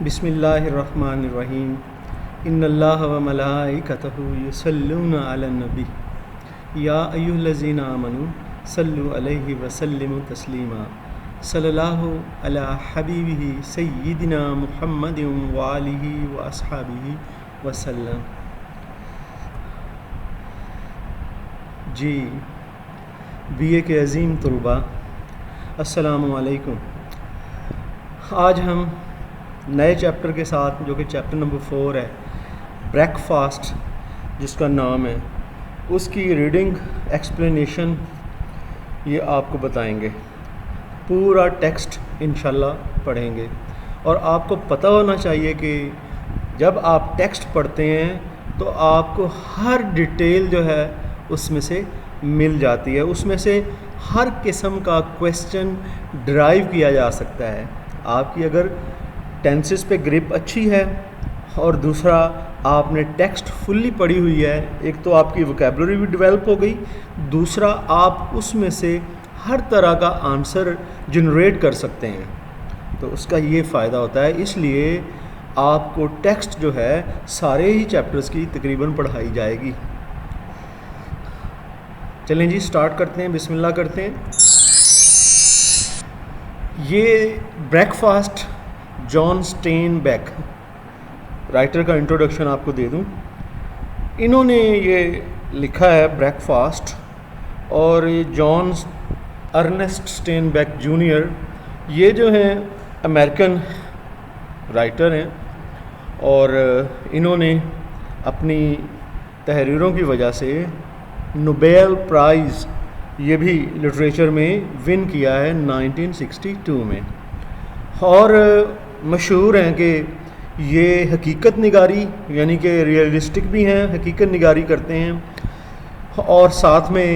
بسم اللہ الرحمن الرحیم ان اللہ و ملائکتہ یصلون علی النبی یا ایھا الذین آمنوا صلوا علیہ وسلموا تسلیما صلی اللہ علی حبیبہ سیدنا محمد وآلہ واصحابہ وسلم۔ جی بی اے کے عظیم طلباء، السلام علیکم۔ آج ہم نئے چیپٹر کے ساتھ، جو کہ چیپٹر نمبر 4 ہے، بریک فاسٹ جس کا نام ہے، اس کی ریڈنگ ایکسپلینیشن یہ آپ کو بتائیں گے۔ پورا ٹیکسٹ انشاءاللہ پڑھیں گے، اور آپ کو پتہ ہونا چاہیے کہ جب آپ ٹیکسٹ پڑھتے ہیں تو آپ کو ہر ڈیٹیل جو ہے اس میں سے مل جاتی ہے، اس میں سے ہر قسم کا کویسچن ڈرائیو کیا جا سکتا ہے۔ آپ کی اگر ٹینسز پہ گرپ اچھی ہے، اور دوسرا آپ نے ٹیکسٹ فلی پڑھی ہوئی ہے، ایک تو آپ کی ووکیبلری بھی ڈیولپ ہو گئی، دوسرا آپ اس میں سے ہر طرح کا آنسر جنریٹ کر سکتے ہیں، تو اس کا یہ فائدہ ہوتا ہے۔ اس لیے آپ کو ٹیکسٹ جو ہے سارے ہی چیپٹرز کی تقریباً پڑھائی جائے گی۔ چلیں جی سٹارٹ کرتے ہیں، بسم اللہ کرتے ہیں۔ یہ بریک فاسٹ جان سٹین بیک، رائٹر کا انٹروڈکشن آپ کو دے دوں۔ انہوں نے یہ لکھا ہے بریک فاسٹ، اور یہ جان ارنسٹ سٹین بیک جونیئر، یہ جو ہیں امریکن رائٹر ہیں، اور انہوں نے اپنی تحریروں کی وجہ سے نوبیل پرائز یہ بھی لٹریچر میں ون کیا ہے 1962 میں، اور مشہور ہیں کہ یہ حقیقت نگاری یعنی کہ ریئلسٹک بھی ہیں، حقیقت نگاری کرتے ہیں، اور ساتھ میں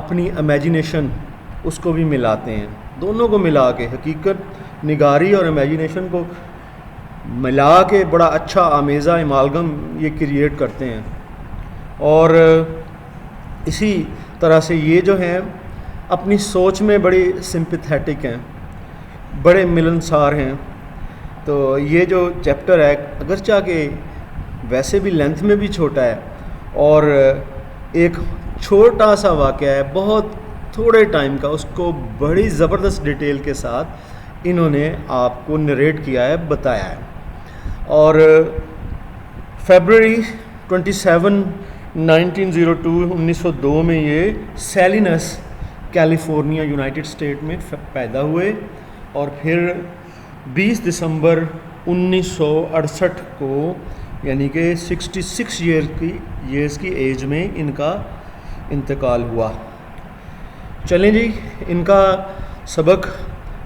اپنی امیجینیشن اس کو بھی ملاتے ہیں۔ دونوں کو ملا کے، حقیقت نگاری اور امیجینیشن کو ملا کے بڑا اچھا آمیزہ امالگم یہ کریٹ کرتے ہیں، اور اسی طرح سے یہ جو ہیں اپنی سوچ میں بڑی سمپیتھیٹک ہیں، بڑے ملنسار ہیں۔ تو یہ جو چیپٹر ہے، اگرچہ کہ ویسے بھی لینتھ میں بھی چھوٹا ہے، اور ایک چھوٹا سا واقعہ ہے بہت تھوڑے ٹائم کا، اس کو بڑی زبردست ڈیٹیل کے ساتھ انہوں نے آپ کو نریٹ کیا ہے، بتایا ہے۔ اور فیبرری 27 1902 میں یہ سیلینس کیلیفورنیا یونائٹڈ اسٹیٹ میں پیدا ہوئے، اور پھر 20 دسمبر 1968 کو، یعنی کہ 66 ایئرس کی ایج میں ان کا انتقال ہوا۔ چلیں جی ان کا سبق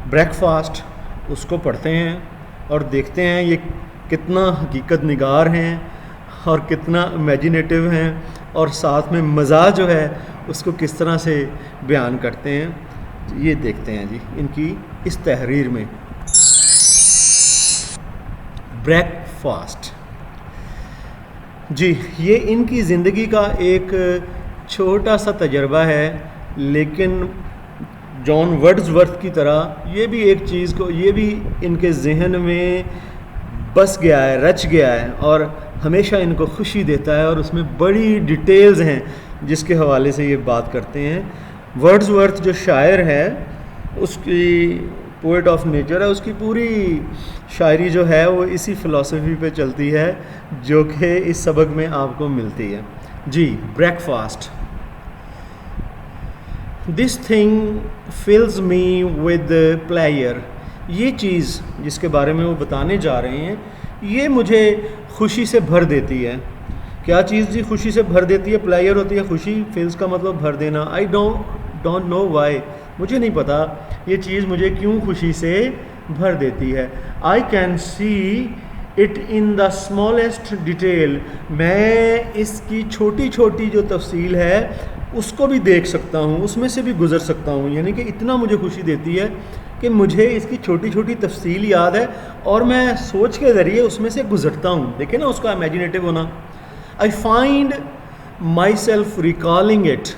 بریک فاسٹ اس کو پڑھتے ہیں اور دیکھتے ہیں یہ کتنا حقیقت نگار ہیں اور کتنا امیجینیٹو ہیں، اور ساتھ میں مزاح جو ہے اس کو کس طرح سے بیان کرتے ہیں، یہ دیکھتے ہیں جی ان کی اس تحریر میں۔ بریک فاسٹ جی، یہ ان کی زندگی کا ایک چھوٹا سا تجربہ ہے، لیکن جان ورڈزورتھ کی طرح یہ بھی ایک چیز کو، یہ بھی ان کے ذہن میں بس گیا ہے، رچ گیا ہے، اور ہمیشہ ان کو خوشی دیتا ہے، اور اس میں بڑی ڈیٹیلز ہیں جس کے حوالے سے یہ بات کرتے ہیں۔ ورڈزورتھ جو شاعر ہے، اس کی پوئٹ آف نیچر ہے، اس کی پوری شاعری جو ہے وہ اسی فلسفی پہ چلتی ہے جو کہ اس سبق میں آپ کو ملتی ہے۔ جی breakfast. This thing fills me with pleasure, یہ چیز جس کے بارے میں وہ بتانے جا رہے ہیں یہ مجھے خوشی سے بھر دیتی ہے۔ کیا چیز جی خوشی سے بھر دیتی ہے؟ پلیئر ہوتی ہے خوشی، فلز کا مطلب بھر دینا۔ آئی ڈونٹ نو وائی، مجھے نہیں پتا یہ چیز مجھے کیوں خوشی سے بھر دیتی ہے۔ I can see it in the smallest detail, میں اس کی چھوٹی چھوٹی جو تفصیل ہے اس کو بھی دیکھ سکتا ہوں، اس میں سے بھی گزر سکتا ہوں، یعنی کہ اتنا مجھے خوشی دیتی ہے کہ مجھے اس کی چھوٹی چھوٹی تفصیل یاد ہے، اور میں سوچ کے ذریعے اس میں سے گزرتا ہوں۔ دیکھیں نا اس کا امیجینیٹو ہونا۔ I find my self recalling it,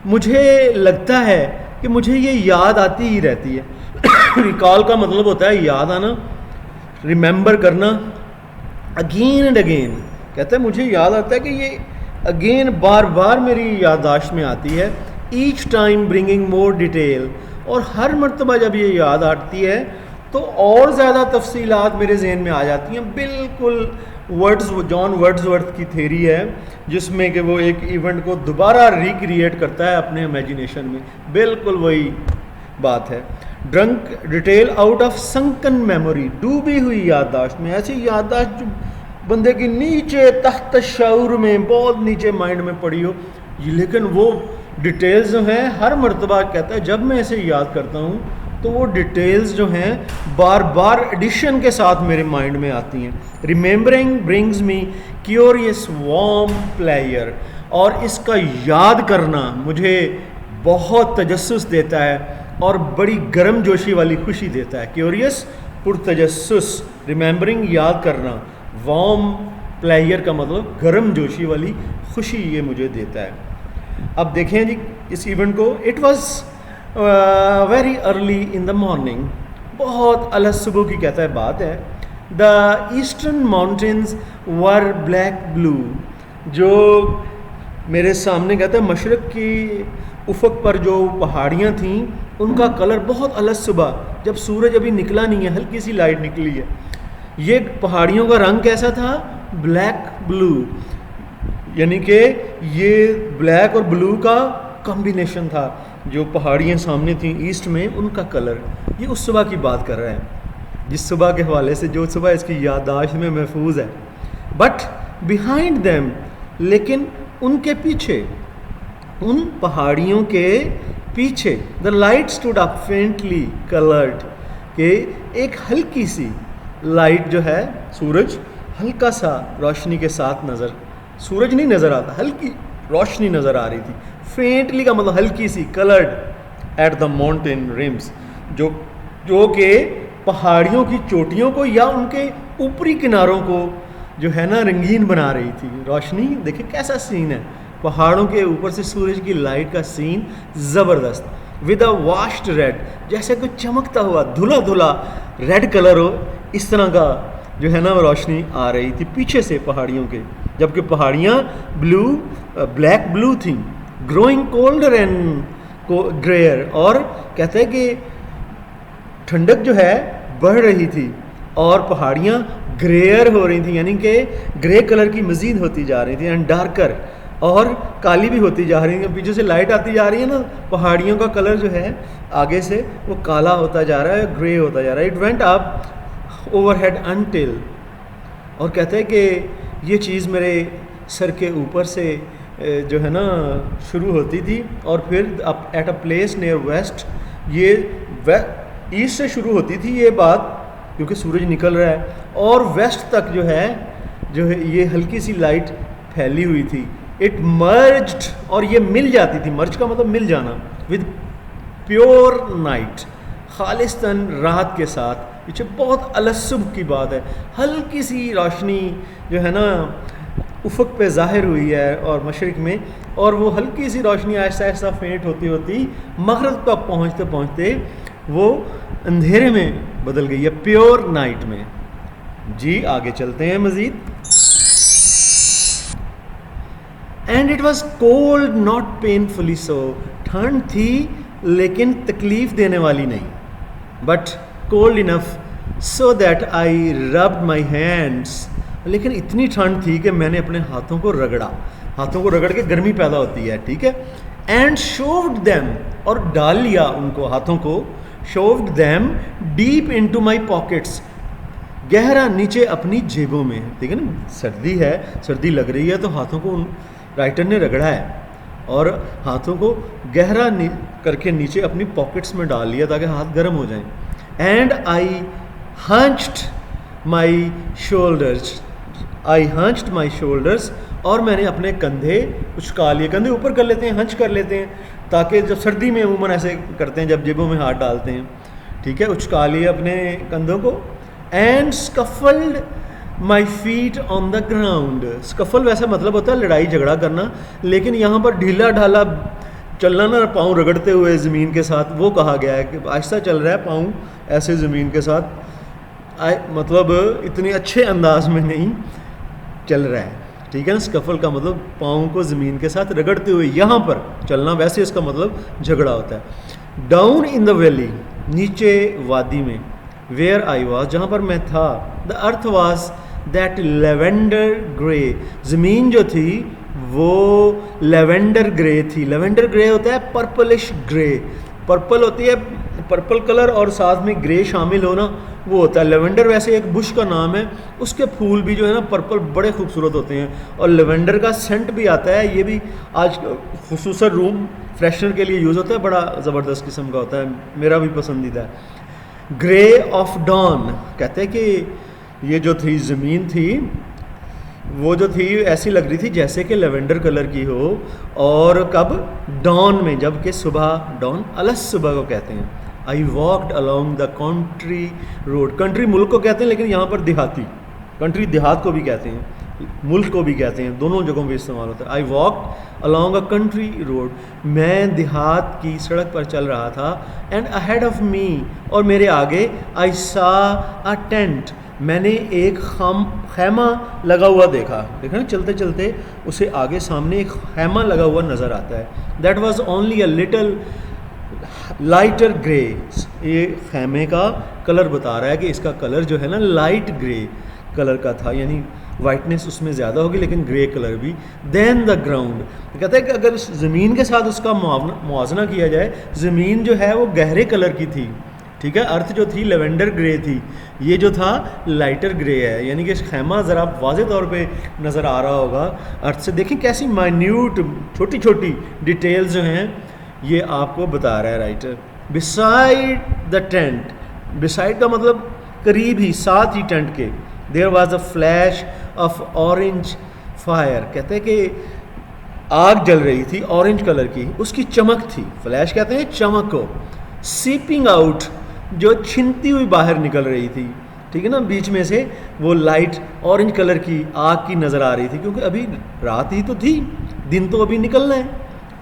مجھے لگتا ہے کہ مجھے یہ یاد آتی ہی رہتی ہے۔ ریکال کا مطلب ہوتا ہے یاد آنا، ریممبر کرنا اگین اینڈ اگین. کہتا ہے مجھے یاد آتا ہے کہ یہ اگین بار بار میری یادداشت میں آتی ہے. Each time bringing more detail, اور ہر مرتبہ جب یہ یاد آتی ہے تو اور زیادہ تفصیلات میرے ذہن میں آ جاتی ہیں. بالکل جان ورڈزورتھ کی تھیری ہے جس میں کہ وہ ایک ایونٹ کو دوبارہ ریکریٹ کرتا ہے اپنے امیجینیشن میں. بالکل وہی بات ہے. Drink detail out of sunken memory, ڈوبی ہوئی یادداشت میں, ایسی یادداشت جو بندے کی نیچے تحت شعور میں بہت نیچے مائنڈ میں پڑی ہو, لیکن وہ ڈیٹیلز جو ہیں ہر مرتبہ کہتا ہے جب میں اسے یاد کرتا ہوں تو وہ ڈیٹیلز جو ہیں بار بار ایڈیشن کے ساتھ میرے مائنڈ میں آتی ہیں. ریممبرنگ برنگز می کیوریس وارم پلیئر, اور اس کا یاد کرنا مجھے بہت تجسس دیتا ہے اور بڑی گرم جوشی والی خوشی دیتا ہے. کیوریس پرتجسس, ریممبرنگ یاد کرنا, وارم پلیئر کا مطلب گرم جوشی والی خوشی یہ مجھے دیتا ہے. اب دیکھیں جی اس ایونٹ کو. It was very early in the morning, بہت الگ صبح کی کہتا ہے بات ہے. The eastern mountains were black blue, جو میرے سامنے کہتا ہے مشرق کی افق پر جو پہاڑیاں تھیں ان کا کلر بہت الگ صبح, جب سورج ابھی نکلا نہیں ہے, ہلکی سی لائٹ نکلی ہے. یہ پہاڑیوں کا رنگ کیسا تھا؟ بلیک بلو, یعنی کہ یہ بلیک اور بلو کا کمبینیشن تھا. جو پہاڑیاں سامنے تھیں ایسٹ میں ان کا کلر. یہ اس صبح کی بات کر رہا ہے, جس صبح کے حوالے سے جو صبح اس کی یادداشت میں محفوظ ہے. بٹ بیہائنڈ دیم, لیکن ان کے پیچھے, ان پہاڑیوں کے پیچھے, the light stood up faintly coloured, کہ ایک ہلکی سی لائٹ جو ہے, سورج ہلکا سا روشنی کے ساتھ سورج نہیں نظر آتا, ہلکی روشنی نظر آ رہی تھی. فینٹلی کا مطلب ہلکی سی, coloured at the mountain rims, جو کہ پہاڑیوں کی چوٹیوں کو یا ان کے اوپری کناروں کو جو ہے نا رنگین بنا رہی تھی. روشنی دیکھیں کیسا سین ہے, پہاڑوں کے اوپر سے سورج کی لائٹ کا سین زبردست. ود اے واشڈ ریڈ, جیسے کوئی چمکتا ہوا دھلا دھلا ریڈ کلر ہو, اس طرح کا جو ہے نا روشنی آ رہی تھی پیچھے سے پہاڑیوں کے, جبکہ پہاڑیاں بلیک بلو تھیں. گروئنگ کولڈر اینڈ گریئر, اور کہتے ہیں کہ ٹھنڈک جو ہے بڑھ رہی تھی اور پہاڑیاں گریئر ہو رہی تھیں, یعنی کہ گرے کلر کی مزید ہوتی جا رہی تھی, اینڈ ڈارکر, اور کالی بھی ہوتی جا رہی ہیں. پیچھے سے لائٹ آتی جا رہی ہے نا, پہاڑیوں کا کلر جو ہے آگے سے وہ کالا ہوتا جا رہا ہے, گرے ہوتا جا رہا ہے. It went up overhead until, اور کہتے ہیں کہ یہ چیز میرے سر کے اوپر سے جو ہے نا شروع ہوتی تھی, اور پھر at a place near west, یہ ایسٹ سے شروع ہوتی تھی یہ بات کیونکہ سورج نکل رہا ہے, اور ویسٹ تک جو ہے یہ ہلکی سی لائٹ پھیلی ہوئی تھی. اٹ مرجڈ, اور یہ مل جاتی تھی, مرج کا مطلب مل جانا, ود پیور نائٹ, خالصتاً رات کے ساتھ. پیچھے بہت الصبح کی بات ہے, ہلکی سی روشنی جو ہے نا افق پہ ظاہر ہوئی ہے اور مشرق میں, اور وہ ہلکی سی روشنی آہستہ آہستہ فینٹ ہوتی ہوتی مغرب تک پہنچتے پہنچتے وہ اندھیرے میں بدل گئی ہے, پیور نائٹ میں. جی آگے چلتے ہیں مزید. And it was cold not painfully so, ٹھنڈ تھی لیکن تکلیف دینے والی نہیں, but cold enough so that I rubbed my hands, لیکن اتنی ٹھنڈ تھی کہ میں نے اپنے ہاتھوں کو رگڑ کے گرمی پیدا ہوتی ہے, ٹھیک ہے. اینڈ شووڈ دیم, اور ڈال لیا ان کو, ہاتھوں کو, شووڈ دیم ڈیپ انٹو مائی پاکٹس, گہرا نیچے اپنی جیبوں میں. ٹھیک ہے نا, سردی ہے, سردی لگ رہی ہے, تو ہاتھوں کو رائٹر نے رگڑا ہے اور ہاتھوں کو گہرا کر کے نیچے اپنی پاکٹس میں ڈال لیا تاکہ ہاتھ گرم ہو جائیں. اینڈ آئی ہنچڈ مائی شولڈرز, اور میں نے اپنے کندھے اچکا لیے. کندھے اوپر کر لیتے ہیں, ہنچ کر لیتے ہیں, تاکہ جب سردی میں عموماً ایسے کرتے ہیں جب جیبوں میں ہاتھ ڈالتے ہیں, ٹھیک ہے, اچکا لیے اپنے کندھوں کو. And scuffled my feet on the ground, scuffle ویسے مطلب ہوتا ہے لڑائی جھگڑا کرنا, لیکن یہاں پر ڈھیلا ڈھالا چلنا نا, پاؤں رگڑتے ہوئے زمین کے ساتھ, وہ کہا گیا ہے کہ آہستہ چل رہا ہے پاؤں ایسے زمین کے ساتھ. مطلب اتنے اچھے انداز میں نہیں چل رہا ہے. ٹھیک ہے نا, اسکفل کا مطلب پاؤں کو زمین کے ساتھ رگڑتے ہوئے یہاں پر چلنا, ویسے اس کا مطلب جھگڑا ہوتا ہے. ڈاؤن ان دا ویلی, نیچے وادی میں, ویئر آئی واز, جہاں پر میں تھا, دا ارتھ واز دیٹ لیونڈر گرے, زمین جو تھی وہ لیونڈر گرے تھی. لیونڈر گرے ہوتا ہے پرپلش گرے, پرپل ہوتی ہے, پرپل کلر اور ساتھ میں گرے شامل ہونا وہ ہوتا ہے. لیونڈر ویسے ایک بش کا نام ہے, اس کے پھول بھی جو ہے نا پرپل بڑے خوبصورت ہوتے ہیں, اور لیونڈر کا سینٹ بھی آتا ہے, یہ بھی آج خصوصاً روم فریشنر کے لیے یوز ہوتا ہے, بڑا زبردست قسم کا ہوتا ہے, میرا بھی پسندیدہ ہے. گرے آف ڈان, کہتے ہیں کہ یہ جو تھی زمین تھی وہ جو تھی ایسی لگ رہی تھی جیسے کہ لیونڈر کلر کی ہو, اور کب, ڈان میں, جب کہ صبح, ڈان الس صبح کو کہتے ہیں. I walked along the country road, country ملک کو کہتے ہیں لیکن یہاں پر دیہاتی, کنٹری دیہات کو بھی کہتے ہیں, ملک کو بھی کہتے ہیں, دونوں جگہوں پہ استعمال ہوتا ہے. آئی walked along a country road, میں دیہات کی سڑک پر چل رہا تھا. اینڈ ahead of me, اور میرے آگے, I saw a tent, میں نے ایک خیمہ لگا ہوا دیکھا. دیکھا نا, چلتے چلتے اسے آگے سامنے ایک خیمہ لگا ہوا نظر آتا ہے. That was only a little lighter grey, یہ خیمے کا کلر بتا رہا ہے کہ اس کا کلر جو ہے نا لائٹ گرے کلر کا تھا, یعنی وائٹنس اس میں زیادہ ہوگی لیکن گرے کلر بھی. دین دا گراؤنڈ, کہتا ہے کہ اگر زمین کے ساتھ اس کا موازنہ کیا جائے, زمین جو ہے وہ گہرے کلر کی تھی. ٹھیک ہے, ارتھ جو تھی لیونڈر گرے تھی, یہ جو تھا لائٹر گرے ہے, یعنی کہ خیمہ ذرا واضح طور پہ نظر آ رہا ہوگا ارتھ سے. دیکھیں کیسی مائنیوٹ چھوٹی چھوٹی ڈیٹیلز جو ہیں یہ آپ کو بتا رہا ہے writer. beside the tent, beside کا مطلب قریب ہی, ساتھ ہی ٹینٹ کے. there was a flash of orange fire, کہتے ہیں کہ آگ جل رہی تھی اورنج کلر کی, اس کی چمک تھی. فلیش کہتے ہیں چمک کو. seeping out, جو چھنتی ہوئی باہر نکل رہی تھی. ٹھیک ہے نا, بیچ میں سے وہ لائٹ اورنج کلر کی آگ کی نظر آ رہی تھی, کیونکہ ابھی رات ہی تو تھی, دن تو ابھی نکلنا ہے.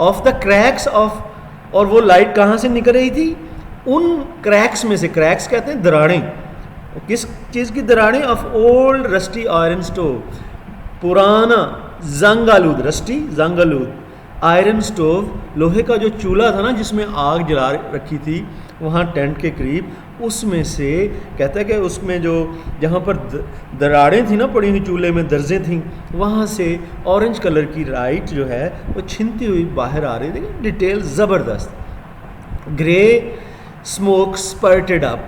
آف دا کریکس آف, اور وہ لائٹ کہاں سے نکل رہی تھی, ان کریکس میں سے. کریکس کہتے ہیں دراڑیں, کس چیز کی دراڑیں, of old rusty iron stove, پرانا زنگ آلود, رسٹی زنگ آلود آئرن اسٹوو, لوہے کا جو چولہا تھا نا جس میں آگ جلا رکھی تھی وہاں ٹینٹ کے قریب, اس میں سے کہتا ہے کہ اس میں جو جہاں پر دراڑیں تھیں نا پڑی ہوئی چولہے میں, درزیں تھیں, وہاں سے اورنج کلر کی لائٹ جو ہے وہ چھنتی ہوئی باہر آ رہی تھی. ڈیٹیل زبردست. گرے اسموک اسپرٹڈ اپ,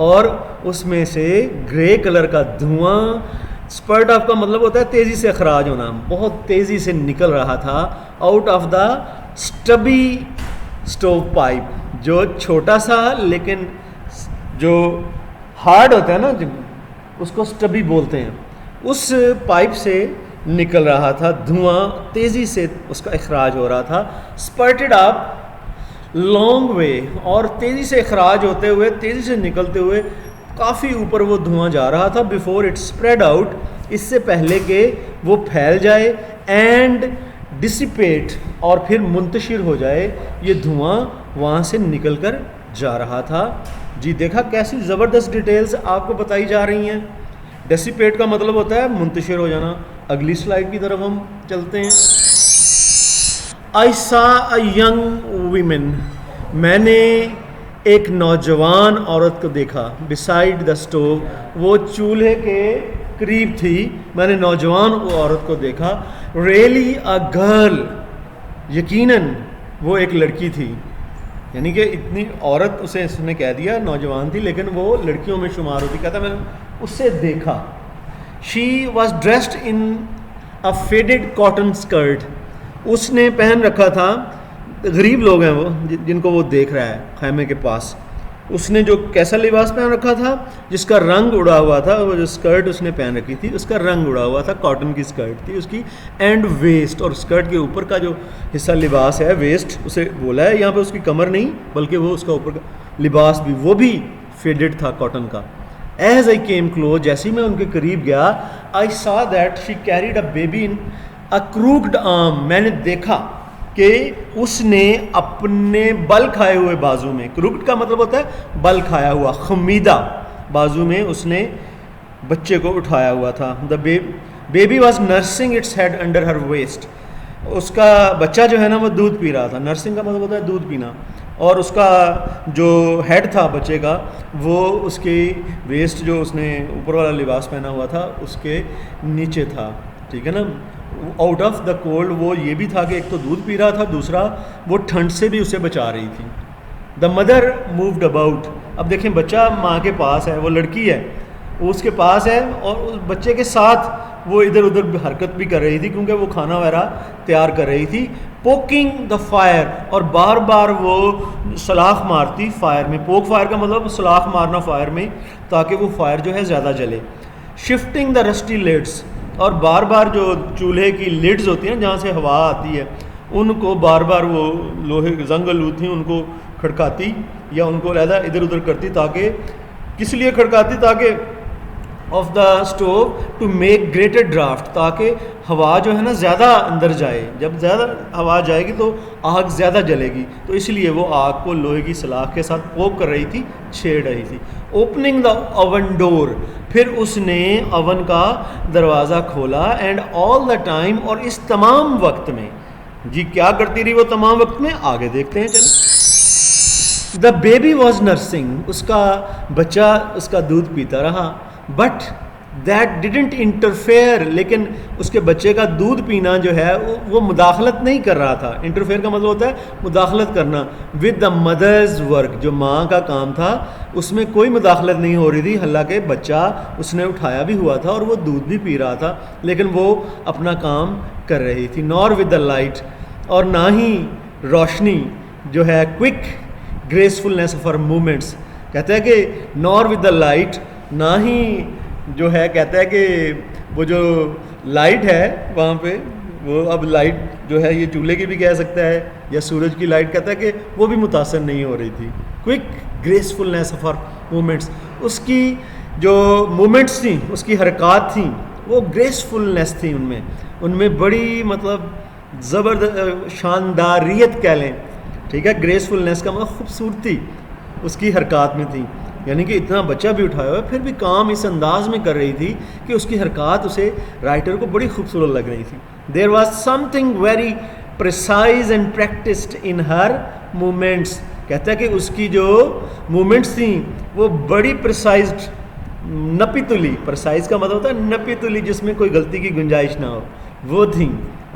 اور اس میں سے گرے کلر کا دھواں, اسپرٹ اپ کا مطلب ہوتا ہے تیزی سے اخراج ہونا, بہت تیزی سے نکل رہا تھا. Out of the stubby stove pipe, جو چھوٹا سا لیکن جو ہارڈ ہوتا ہے نا اس کو اسٹبی بولتے ہیں, اس پائپ سے نکل رہا تھا دھواں, تیزی سے اس کا اخراج ہو رہا تھا. اسپرٹڈ اپ لانگ وے, اور تیزی سے اخراج ہوتے ہوئے, تیزی سے نکلتے ہوئے کافی اوپر وہ دھواں جا رہا تھا. بیفور اٹ اسپریڈ آؤٹ, اس سے پہلے کہ وہ پھیل جائے. اینڈ ڈسیپیٹ, اور پھر منتشر ہو جائے. یہ دھواں وہاں سے نکل کر جا رہا تھا. جی دیکھا کیسی زبردست ڈیٹیلز آپ کو بتائی جا رہی ہیں. ڈیسیپیٹ کا مطلب ہوتا ہے منتشر ہو جانا. اگلی سلائڈ کی طرف ہم چلتے ہیں. I saw a young woman, میں نے ایک نوجوان عورت کو دیکھا. beside the stove, وہ چولہے کے قریب تھی, میں نے نوجوان عورت کو دیکھا. really a girl, یقیناً وہ ایک لڑکی تھی, یعنی کہ اتنی عورت اسے اس نے کہہ دیا نوجوان تھی لیکن وہ لڑکیوں میں شمار ہوتی. کہتا میں نے اسے دیکھا. she was dressed in a faded cotton skirt, اس نے پہن رکھا تھا, غریب لوگ ہیں وہ جن کو وہ دیکھ رہا ہے خیمے کے پاس, اس نے جو کیسا لباس پہن رکھا تھا جس کا رنگ اڑا ہوا تھا. وہ جو اسکرٹ اس نے پہن رکھی تھی اس کا رنگ اڑا ہوا تھا, کاٹن کی اسکرٹ تھی اس کی. اینڈ ویسٹ, اور اسکرٹ کے اوپر کا جو حصہ لباس ہے ویسٹ اسے بولا ہے, یہاں پہ اس کی کمر نہیں بلکہ وہ اس کا اوپر کا لباس بھی وہ بھی فیڈڈ تھا کاٹن کا. ایز آئی کیم کلوز, جیسے ہی میں ان کے قریب گیا, I saw that she carried a baby in a crooked arm, میں نے دیکھا کہ اس نے اپنے بل کھائے ہوئے بازو میں, کروکڈ کا مطلب ہوتا ہے بل کھایا ہوا, خمیدہ بازو میں اس نے بچے کو اٹھایا ہوا تھا. The baby was nursing its head under her waist. اس کا بچہ جو ہے نا وہ دودھ پی رہا تھا. نرسنگ کا مطلب ہوتا ہے دودھ پینا. اور اس کا جو ہیڈ تھا بچے کا وہ اس کی ویسٹ جو اس نے اوپر والا لباس پہنا ہوا تھا اس کے نیچے تھا. ٹھیک ہے نا. آؤٹ آف دا کولڈ وہ یہ بھی تھا کہ ایک تو دودھ پی رہا تھا, دوسرا وہ ٹھنڈ سے بھی اسے بچا رہی تھی. The mother moved about. اب دیکھیں بچہ ماں کے پاس ہے, وہ لڑکی ہے, وہ اس کے پاس ہے اور اس بچے کے ساتھ وہ ادھر ادھر حرکت بھی کر رہی تھی کیونکہ وہ کھانا وغیرہ تیار کر رہی تھی. پوکنگ دا فائر, اور بار بار وہ سلاخ مارتی فائر میں. پوک فائر کا مطلب سلاخ مارنا فائر میں تاکہ وہ فائر جو ہے زیادہ جلے. شفٹنگ دا رسٹی لیڈس, اور بار بار جو چولہے کی لیڈز ہوتی ہیں جہاں سے ہوا آتی ہے ان کو بار بار وہ لوہے زنگ آلود تھیں ان کو کھڑکاتی یا ان کو علیحدہ ادھر ادھر کرتی. تاکہ کس لیے کھڑکاتی؟ تاکہ of the stove to make greater draught, تاکہ ہوا جو ہے نا زیادہ اندر جائے. جب زیادہ ہوا جائے گی تو آگ زیادہ جلے گی, تو اس لیے وہ آگ کو لوہے کی سلاخ کے ساتھ پوک کر رہی تھی, چھیڑ رہی تھی. اوپننگ دا اوون ڈور, پھر اس نے اوون کا دروازہ کھولا. اینڈ آل دا ٹائم, اور اس تمام وقت میں, جی کیا کرتی رہی وہ تمام وقت میں, آگے دیکھتے ہیں. چلیں. دا بیبی واز نرسنگ, اس کا بچہ اس کا دودھ پیتا رہا. بٹ دیٹ ڈیڈنٹ انٹرفیئر, لیکن اس کے بچے کا دودھ پینا جو ہے وہ مداخلت نہیں کر رہا تھا. انٹرفیئر کا مطلب ہوتا ہے مداخلت کرنا. ود دا مدرز ورک, جو ماں کا کام تھا اس میں کوئی مداخلت نہیں ہو رہی تھی. حالانکہ بچہ اس نے اٹھایا بھی ہوا تھا اور وہ دودھ بھی پی رہا تھا, لیکن وہ اپنا کام کر رہی تھی. نور ود دا لائٹ, اور نہ ہی روشنی جو ہے کوئک گریسفلنس آف ہر مومنٹس. کہتے ہیں کہ نور ود دا لائٹ, نہ ہی جو ہے کہتا ہے کہ وہ جو لائٹ ہے وہاں پہ, وہ اب لائٹ جو ہے یہ چولہے کی بھی کہہ سکتا ہے یا سورج کی لائٹ, کہتا ہے کہ وہ بھی متاثر نہیں ہو رہی تھی. کوئک گریسفلنس آف ہر مومنٹس, اس کی جو مومنٹس تھیں, اس کی حرکات تھیں, وہ گریسفلنس تھیں. ان میں بڑی مطلب زبردست شانداریت کہہ لیں. ٹھیک ہے. گریسفلنس کا مطلب خوبصورتی اس کی حرکات میں تھی. یعنی کہ اتنا بچہ بھی اٹھایا ہوا ہے پھر بھی کام اس انداز میں کر رہی تھی کہ اس کی حرکات اسے رائٹر کو بڑی خوبصورت لگ رہی تھی. There was something very precise and practised in her moments. کہتا ہے کہ اس کی جو مومنٹس تھیں وہ بڑی پریسائزڈ, نپی تلی. پریسائز کا مطلب ہوتا ہے نپی تلی, جس میں کوئی غلطی کی گنجائش نہ ہو, وہ تھیں.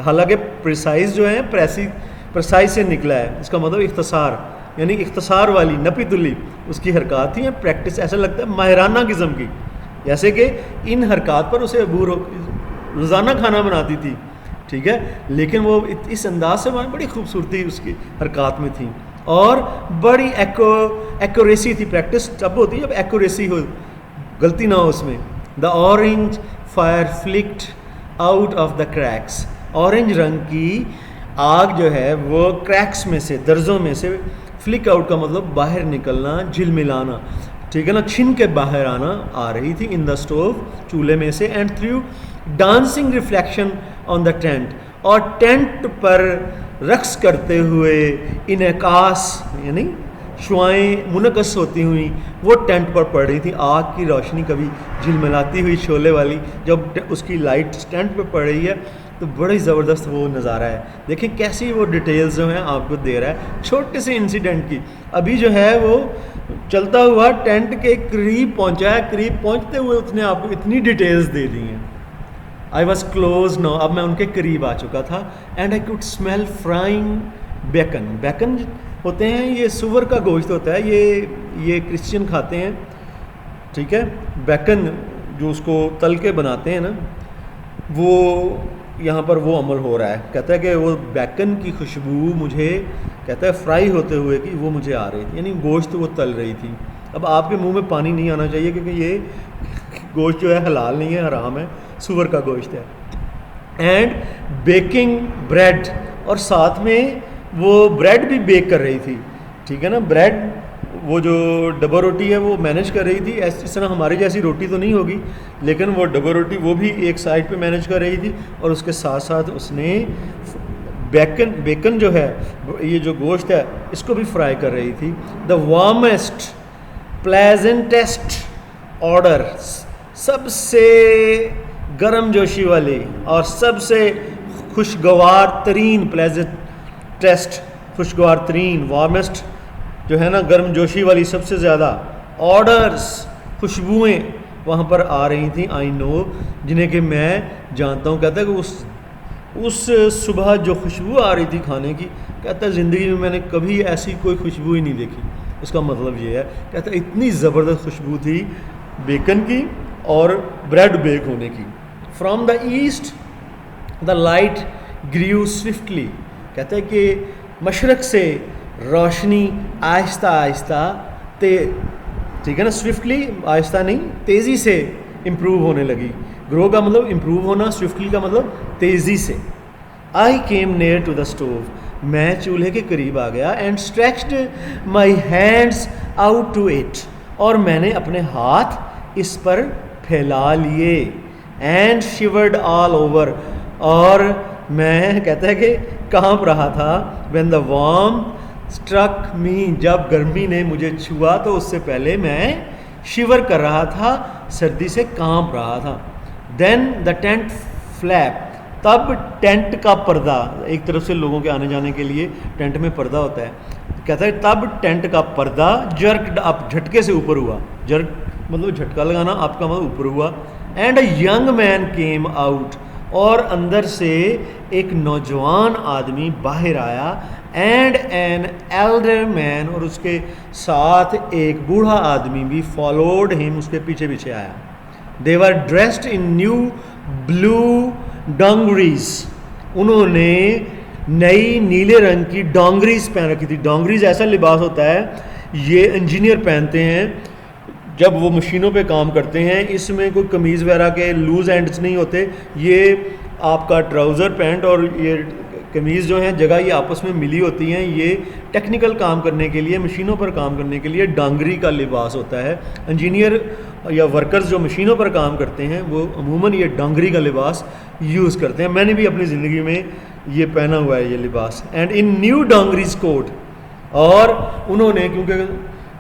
حالانکہ پریسائز جو ہے پریسائز سے نکلا ہے, اس کا مطلب اختصار, یعنی اختصار والی نپی تلی اس کی حرکات تھیں. پریکٹس ایسا لگتا ہے ماہرانہ قسم کی, جیسے کہ ان حرکات پر اسے عبور روزانہ کھانا بناتی تھی. ٹھیک ہے. لیکن وہ اس انداز سے بڑی خوبصورتی اس کی حرکات میں تھیں اور بڑی ایکوریسی تھی. پریکٹس تب ہوتی ہے جب ایکوریسی ہو, غلطی نہ ہو اس میں. The orange fire flicked out of the cracks. Orange رنگ کی آگ جو ہے وہ کریکس میں سے, درزوں میں سے, فلک آؤٹ کا مطلب باہر نکلنا, جھل ملانا. ٹھیک ہے نا. چھن کے باہر آ رہی تھی ان دا اسٹوو, چولہے میں سے. And through dancing reflection on the tent, اور ٹینٹ پر رقص کرتے ہوئے انعکاس, یعنی شعائیں منعکس ہوتی ہوئیں وہ ٹینٹ پر پڑ رہی تھیں. آگ کی روشنی کبھی جھلملاتی ہوئی شعلے والی جب اس کی لائٹ ٹینٹ پہ پڑ رہی ہے تو بڑی زبردست وہ نظارہ ہے. دیکھیں کیسی وہ ڈیٹیلز جو ہیں آپ کو دے رہا ہے چھوٹے سے انسیڈنٹ کی. ابھی جو ہے وہ چلتا ہوا ٹینٹ کے قریب پہنچا ہے, قریب پہنچتے ہوئے اس نے آپ کو اتنی ڈیٹیلز دے دی ہیں. آئی واز کلوز نو, اب میں ان کے قریب آ چکا تھا. And I could smell frying bacon. Bacon ہوتے ہیں یہ سور کا گوشت ہوتا ہے, یہ کرسچین کھاتے ہیں. ٹھیک ہے. بیکن جو اس کو تل کے بناتے ہیں نا, وہ یہاں پر وہ عمل ہو رہا ہے. کہتا ہے کہ وہ بیکن کی خوشبو مجھے, کہتا ہے فرائی ہوتے ہوئے کہ وہ مجھے آ رہی تھی, یعنی گوشت وہ تل رہی تھی. اب آپ کے منہ میں پانی نہیں آنا چاہیے کیونکہ یہ گوشت جو ہے حلال نہیں ہے, حرام ہے, سور کا گوشت ہے. اینڈ بیکنگ بریڈ, اور ساتھ میں وہ بریڈ بھی بیک کر رہی تھی. ٹھیک ہے نا. بریڈ وہ جو ڈبہ روٹی ہے وہ مینیج کر رہی تھی. اس طرح ہماری جیسی روٹی تو نہیں ہوگی, لیکن وہ ڈبہ روٹی وہ بھی ایک سائڈ پہ مینیج کر رہی تھی, اور اس کے ساتھ ساتھ اس نے بیکن جو ہے, یہ جو گوشت ہے, اس کو بھی فرائی کر رہی تھی. دا وارمسٹ پلیزنٹسٹ آرڈر سب سے گرم جوشی والی اور سب سے خوشگوار ترین ٹیسٹ خوشگوار ترین وارمسٹ جو ہے نا گرم جوشی والی سب سے زیادہ آرڈرس خوشبوئیں وہاں پر آ رہی تھیں. آئی نو جنہیں کہ میں جانتا ہوں. کہتا ہے کہ اس صبح جو خوشبو آ رہی تھی کھانے کی, کہتا ہے زندگی میں نے کبھی ایسی کوئی خوشبو ہی نہیں دیکھی. اس کا مطلب یہ ہے, کہتا ہے اتنی زبردست خوشبو تھی بیکن کی اور بریڈ بیک ہونے کی. From the east the light grew swiftly. کہتا ہے کہ مشرق سے روشنی آہستہ آہستہ ٹھیک ہے نا, سوئفٹلی آہستہ نہیں تیزی سے امپروو ہونے لگی. گرو کا مطلب امپروو ہونا, سوئفٹلی کا مطلب تیزی سے. I came near to the stove. میں چولہے کے قریب آ گیا. And stretched my hands out to it. اور میں نے اپنے ہاتھ اس پر پھیلا لیے. And shivered all over. اور میں کہتا ہے کہ کانپ رہا تھا. When the warm struck me. جب گرمی نے مجھے چھوا تو اس سے پہلے میں شیور کر رہا تھا, سردی سے کانپ رہا تھا. دین دا ٹینٹ فلیپ. تب ٹینٹ کا پردہ, ایک طرف سے لوگوں کے آنے جانے کے لیے ٹینٹ میں پردہ ہوتا ہے. کہتا ہے تب ٹینٹ کا پردہ جرکڈ اپ, جھٹکے سے اوپر ہوا. جرک مطلب جھٹکا لگانا, آپ کا مطلب اوپر ہوا. And a young man came out. اور اندر سے ایک نوجوان آدمی باہر آیا. اینڈ این ایلڈر مین. اور اس کے ساتھ ایک بوڑھا آدمی بھی فالوڈ ہم, اس کے پیچھے پیچھے آیا. دے ور ڈریسڈ ان نیو بلو ڈونگریز. انہوں نے نئی نیلے رنگ کی ڈونگریز پہن رکھی تھی. ڈونگریز ایسا لباس ہوتا ہے یہ انجینئر پہنتے ہیں جب وہ مشینوں پہ کام کرتے ہیں. اس میں کوئی قمیض وغیرہ کے لوز اینڈز نہیں ہوتے. یہ آپ کا ٹراؤزر پینٹ اور یہ قمیض جو ہیں جگہ یہ آپس میں ملی ہوتی ہیں. یہ ٹیکنیکل کام کرنے کے لیے, مشینوں پر کام کرنے کے لیے ڈانگری کا لباس ہوتا ہے. انجینئر یا ورکرز جو مشینوں پر کام کرتے ہیں وہ عموماً یہ ڈانگری کا لباس یوز کرتے ہیں. میں نے بھی اپنی زندگی میں یہ پہنا ہوا ہے یہ لباس. اینڈ ان نیو ڈانگریز کوٹ. اور انہوں نے کیونکہ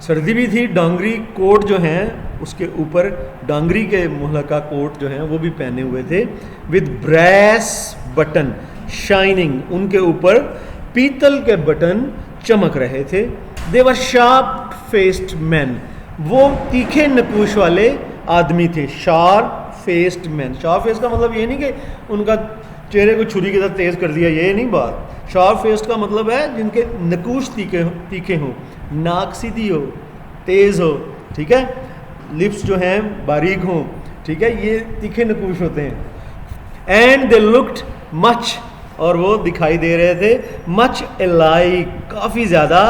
سردی بھی تھی, ڈانگری کوٹ جو ہیں اس کے اوپر ڈانگری کے ملکہ کوٹ جو ہیں وہ بھی پہنے ہوئے تھے. With brass button shining. ان کے اوپر پیتل کے بٹن چمک رہے تھے. They were sharp faced men. وہ تیکھے نقوش والے آدمی تھے. Sharp faced men. Sharp face کا مطلب یہ نہیں کہ ان کا چہرے کو چھری کے ساتھ تیز کر دیا, یہ نہیں بات. شارپ فیسڈ کا مطلب ہے جن کے نقوش تیکھے ہوں, ناک سیدھی ہو, تیز ہو, ٹھیک ہے, لپس جو ہیں باریک ہوں, ٹھیک ہے, یہ تیکھے نقوش ہوتے ہیں. اینڈ دے لکڈ مچ. اور وہ دکھائی دے رہے تھے مچ الائک, کافی زیادہ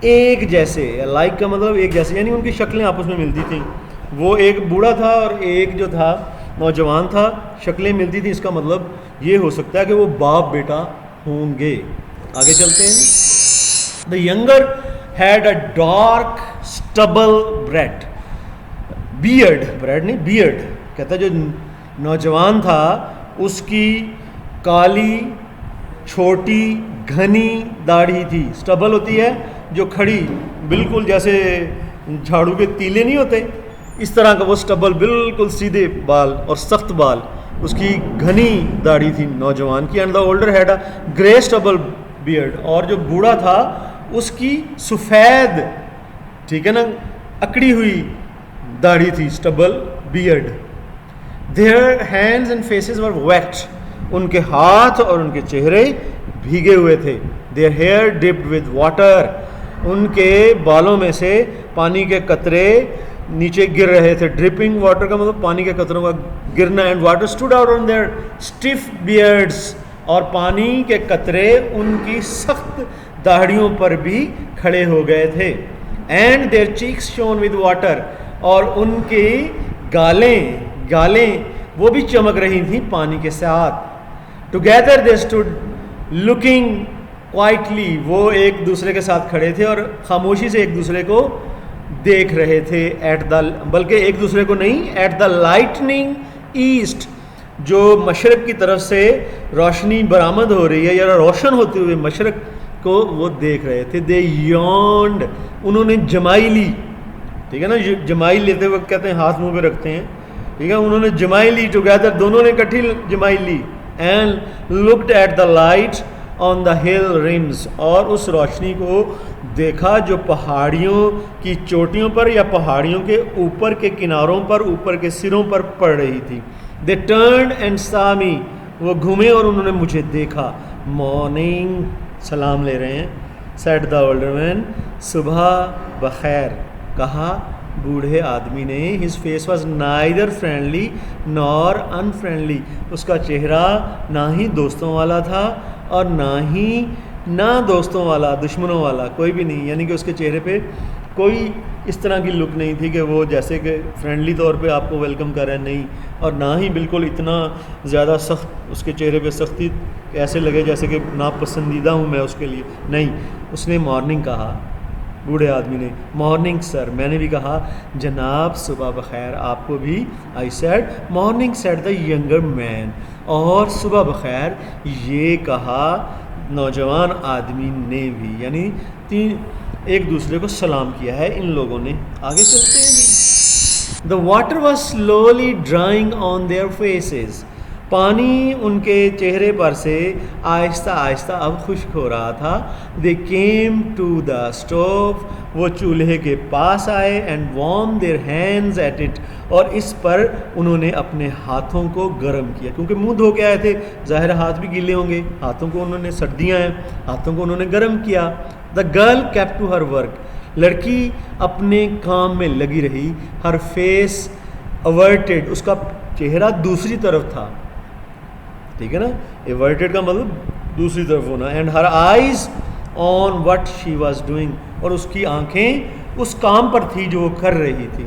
ایک جیسے. الائک کا مطلب ایک جیسے, یعنی ان کی شکلیں آپس میں ملتی تھیں. وہ ایک بوڑھا تھا اور ایک جو تھا نوجوان تھا, شکلیں ملتی تھیں. اس کا مطلب یہ ہو سکتا ہے کہ وہ باپ بیٹا ہوں گے. آگے چلتے ہیں. The younger had a dark stubble bread. Beard, bread نہیں بیئرڈ. کہتا ہے جو نوجوان تھا اس کی کالی چھوٹی گھنی داڑھی تھی. اسٹبل ہوتی ہے جو کھڑی, بالکل جیسے جھاڑو کے تیلے نہیں ہوتے اس طرح کا وہ اسٹبل, بالکل سیدھے بال اور سخت بال. اس کی گھنی داڑھی تھی نوجوان کی. And the older had a grey stable beard. اور جو بوڑھا تھا اس کی سفید, ٹھیک ہے نا, اکڑی ہوئی داڑھی تھی, stubble beard. Their hands and faces were wet. ان کے ہاتھ اور ان کے چہرے بھیگے ہوئے تھے. Their hair dipped with water. ان کے بالوں میں سے پانی کے قطرے نیچے گر رہے تھے. ڈرپنگ واٹر کا مطلب پانی کے قطروں کا گرنا. And water stood out on their stiff beards. اور پانی کے قطرے ان کی سخت داڑھیوں پر بھی کھڑے ہو گئے تھے. And their cheeks shone with water. اور ان کی گالیں وہ بھی چمک رہی تھیں پانی کے ساتھ. Together they stood looking quietly. وہ ایک دوسرے کے ساتھ کھڑے تھے اور خاموشی سے ایک دوسرے کو دیکھ رہے تھے. بلکہ ایک دوسرے کو نہیں, ایٹ دا لائٹننگ ایسٹ. جو مشرق کی طرف سے روشنی برآمد ہو رہی ہے یا روشن ہوتے ہوئے مشرق کو وہ دیکھ رہے تھے. دے یونڈ. انہوں نے جمائی لی, ٹھیک ہے نا. جمائی لیتے وقت کہتے ہیں ہاتھ منہ پہ رکھتے ہیں, ٹھیک ہے. انہوں نے جمائی لی ٹوگیدر, دونوں نے اکٹھی جمائی لی. And looked at the light on the hill rims, اور اس روشنی کو دیکھا جو پہاڑیوں کی چوٹیوں پر یا پہاڑیوں کے اوپر کے کناروں پر, اوپر کے سروں پر پڑ رہی تھی. دے ٹرنڈ اینڈ سا می, وہ گھومے اور انہوں نے مجھے دیکھا. مارننگ, سلام لے رہے ہیں. سیڈ دا اولڈر مین, صبح بخیر, کہا بوڑھے آدمی نے. His face was neither friendly nor unfriendly, اس کا چہرہ نہ ہی دوستوں والا تھا اور نہ دوستوں والا, دشمنوں والا, کوئی بھی نہیں. یعنی کہ اس کے چہرے پہ کوئی اس طرح کی لک نہیں تھی کہ وہ جیسے کہ فرینڈلی طور پہ آپ کو ویلکم کر رہے ہیں, نہیں. اور نہ ہی بالکل اتنا زیادہ سخت, اس کے چہرے پہ سختی ایسے لگے جیسے کہ ناپسندیدہ ہوں میں اس کے لیے, نہیں. اس نے مارننگ کہا, بوڑھے آدمی نے. مارننگ سر, میں نے بھی کہا جناب صبح بخیر آپ کو بھی. I said morning said the younger man, اور صبح بخیر یہ کہا نوجوان آدمی نے بھی. یعنی ایک دوسرے کو سلام کیا ہے ان لوگوں نے. آگے چلتے ہیں. The water was slowly drying on their faces, پانی ان کے چہرے پر سے آہستہ آہستہ اب خشک ہو رہا تھا. They came to the stove, وہ چولہے کے پاس آئے. And warm their hands at it, اور اس پر انہوں نے اپنے ہاتھوں کو گرم کیا, کیونکہ منہ دھو کے آئے تھے, ظاہر ہاتھ بھی گیلے ہوں گے. ہاتھوں کو انہوں نے, سردیاں ہیں, ہاتھوں کو انہوں نے گرم کیا. The girl kept to her work, لڑکی اپنے کام میں لگی رہی. ہر فیس اوورٹیڈ, اس کا چہرہ دوسری طرف تھا, ٹھیک ہے نا. ایورٹیڈ کا مطلب دوسری طرف ہونا. And her eyes on what she was doing, اور اس کی آنکھیں اس کام پر تھی جو وہ کر رہی تھی.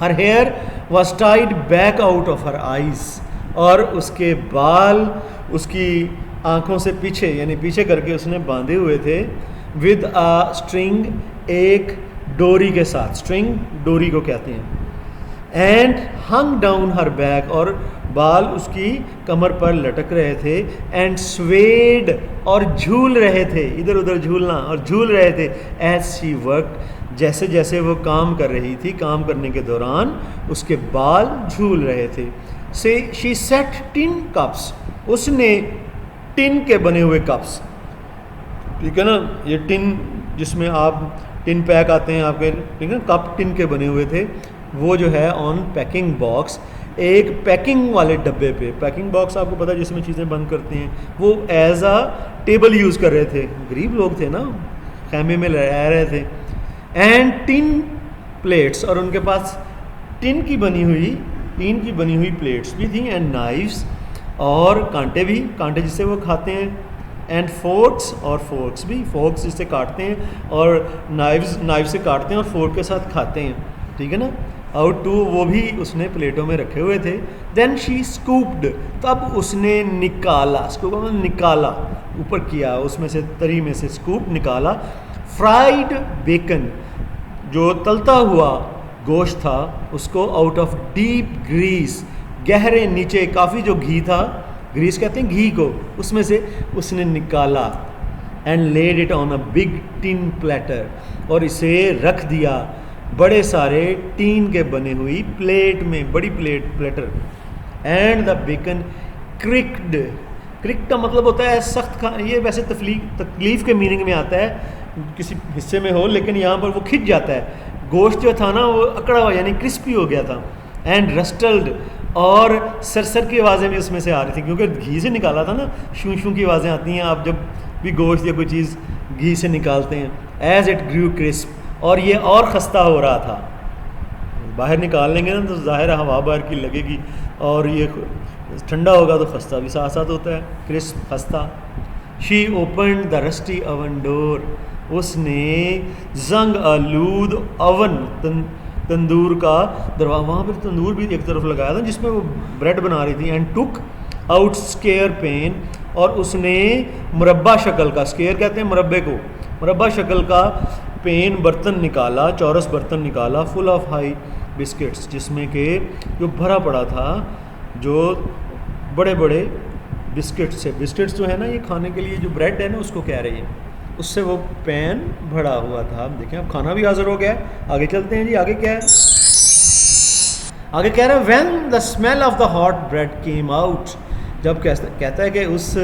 Her hair was tied back out of her eyes, اور اس کے بال اس کی آنکھوں سے پیچھے, یعنی پیچھے کر کے اس نے باندھے ہوئے تھے. ود آ اسٹرنگ, ایک ڈوری کے ساتھ, اسٹرنگ ڈوری کو کہتے ہیں. اینڈ ہنگ ڈاؤن ہر بیک, اور بال اس کی کمر پر لٹک رہے تھے. اینڈ سویڈ, اور جھول رہے تھے, ادھر ادھر جھولنا, اور جھول رہے تھے. ایز شی ورکڈ, جیسے جیسے وہ کام کر رہی تھی, کام کرنے کے دوران اس کے بال جھول رہے تھے. سے شی سیٹ ٹن کپس, اس نے ٹن کے بنے ہوئے کپس, ٹھیک ہے نا, یہ ٹن جس میں آپ ٹن پیک آتے ہیں آپ کے, ٹھیک ہے, کپ ٹن کے بنے ہوئے تھے. وہ جو ہے آن پیکنگ باکس, ایک پیکنگ والے ڈبے پہ. پیکنگ باکس آپ کو پتہ ہے جس میں چیزیں بند کرتے ہیں, وہ ایز اے ٹیبل یوز کر رہے تھے. غریب لوگ تھے نا, خیمے میں رہ رہے تھے. اینڈ ٹن پلیٹس, اور ان کے پاس ٹن کی بنی ہوئی پلیٹس بھی تھیں. اینڈ نائفس, اور کانٹے بھی, کانٹے جس سے وہ کھاتے ہیں. اینڈ فورکس, اور فورکس بھی, فورکس جس سے کاٹتے ہیں, اور نائف سے کاٹتے ہیں اور فورک کے ساتھ کھاتے ہیں, ٹھیک ہے نا. آؤٹ ٹو, وہ بھی اس نے پلیٹوں میں رکھے ہوئے تھے. دین شی اسکوپڈ, تب اس نے نکالا, اسکوپ نکالا, اوپر کیا, اس میں سے تری میں سے اسکوپ نکالا. فرائیڈ بیکن, جو تلتا ہوا گوشت تھا, اس کو آؤٹ آف ڈیپ گریس, گہرے نیچے کافی جو گھی تھا, گریس کہتے ہیں گھی کو, اس میں سے اس نے نکالا. And laid it on a big tin platter, اور اسے رکھ دیا بڑے سارے ٹین کے بنے ہوئی پلیٹ میں, بڑی platter. And the bacon cricket, کرک کا مطلب ہوتا ہے سخت یہ ویسے تکلیف کے میننگ میں آتا ہے, کسی حصے میں ہو, لیکن یہاں پر وہ کھچ جاتا ہے. گوشت جو تھا نا وہ اکڑا ہوا, یعنی کرسپی ہو گیا تھا. اینڈ رسٹلڈ, اور سر کی آوازیں بھی اس میں سے آ رہی تھیں, کیونکہ گھی سے نکالا تھا نا, شوں شوں کی آوازیں آتی ہیں آپ جب بھی گوشت یا کوئی چیز گھی سے نکالتے ہیں. ایز اٹ گریو کرسپ, اور یہ اور خستہ ہو رہا تھا. باہر نکال لیں گے نا تو ظاہر ہوا باہر کی لگے گی, اور یہ ٹھنڈا ہوگا تو خستہ بھی ساتھ ساتھ ہوتا ہے, کرسپ, خستہ. شی اوپنڈ دا رسٹی اوون ڈور, اس نے زنگ آلود اوون, تندور کا دروازہ, وہاں پہ تندور بھی ایک طرف لگایا تھا جس میں وہ بریڈ بنا رہی تھی. And took out square pan, اور اس نے مربع شکل کا, اسکیئر کہتے ہیں مربع کو, مربع شکل کا پین برتن نکالا, چورس برتن نکالا. فل آف ہائی بسکٹس, جس میں کہ جو بھرا پڑا تھا جو بڑے بڑے بسکٹس سے. بسکٹس جو ہے نا یہ کھانے کے لیے جو بریڈ ہے نا اس کو کہہ رہی ہے, اس سے وہ پین بھرا ہوا تھا. اب دیکھیں اب کھانا بھی حاضر ہو گیا ہے. آگے چلتے ہیں جی. آگے کیا ہے؟ آگے کہہ رہا ہے when the smell of the hot bread came out. جب کہتا ہے کہ اس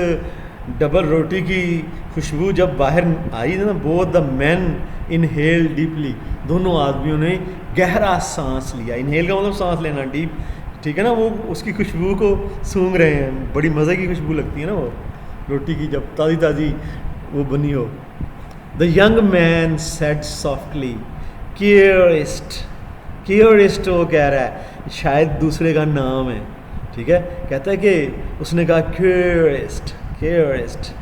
ڈبل روٹی کی خوشبو جب باہر آئی نا, both the men inhaled deeply. دونوں آدمیوں نے گہرا سانس لیا. انہیل کا مطلب سانس لینا, ڈیپ, ٹھیک ہے نا. وہ اس کی خوشبو کو سونگھ رہے ہیں. بڑی مزے کی خوشبو لگتی ہے نا وہ روٹی کی جب تازی تازی وہ بنی ہو. The young man said softly Keerist. Keerist وہ کہہ رہا ہے شاید دوسرے کا نام ہے, ٹھیک ہے. کہتا ہے کہ اس نے کہا کیئرسٹ کیئرسٹ.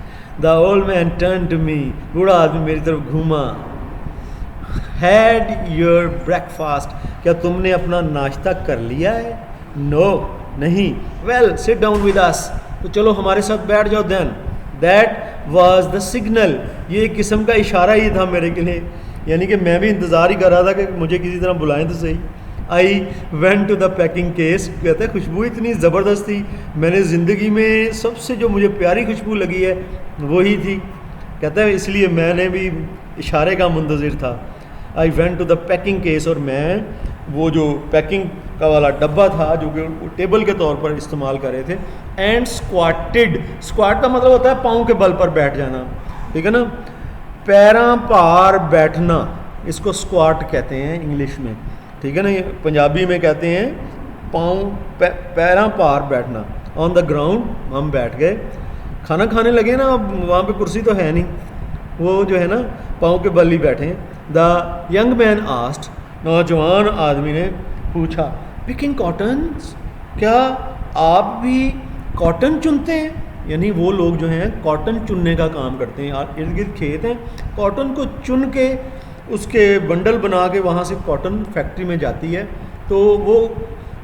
The old man turn to me. بوڑھا آدمی میری طرف گھوما. Had your breakfast. کیا تم نے اپنا ناشتہ کر لیا ہے؟ نو نہیں. Well sit down with us. تو چلو ہمارے ساتھ بیٹھ جاؤ. دین دیٹ واز دا سگنل. یہ ایک قسم کا اشارہ ہی تھا میرے کے لیے, یعنی کہ میں بھی انتظار ہی کر رہا تھا کہ مجھے کسی طرح بلائیں تو صحیح. I went to the packing case. کہتا ہے خوشبو اتنی زبردست تھی, میں نے زندگی میں سب سے جو مجھے پیاری خوشبو لگی ہے وہی تھی. کہتا ہے اس لیے میں نے بھی اشارے کا منتظر تھا. I went to the packing case. اور میں وہ جو پیکنگ کا والا ڈبہ تھا جو کہ ٹیبل کے طور پر استعمال کر رہے تھے. اینڈ اسکواٹڈ. اسکواٹ کا مطلب ہوتا ہے پاؤں کے بل پر بیٹھ جانا, ٹھیک ہے نا. پیراں پار بیٹھنا, اس کو اسکواٹ کہتے ہیں انگلش میں, ٹھیک ہے نا. یہ پنجابی میں کہتے ہیں پاؤں پیراں پار بیٹھنا. آن دا گراؤنڈ. ہم بیٹھ گئے, کھانا کھانے لگے نا. اب وہاں پہ کرسی تو ہے نہیں, وہ جو ہے نا پاؤں کے بل ہی بیٹھے ہیں. دا ینگ مین آسٹ. نوجوان آدمی نے پوچھا پکنگ کاٹنز. کیا آپ بھی کاٹن چنتے ہیں؟ یعنی وہ لوگ جو ہیں کاٹن چننے کا کام کرتے ہیں. ارد گرد کھیت ہیں, کاٹن کو چن کے اس کے بنڈل بنا کے وہاں سے کاٹن فیکٹری میں جاتی ہے. تو وہ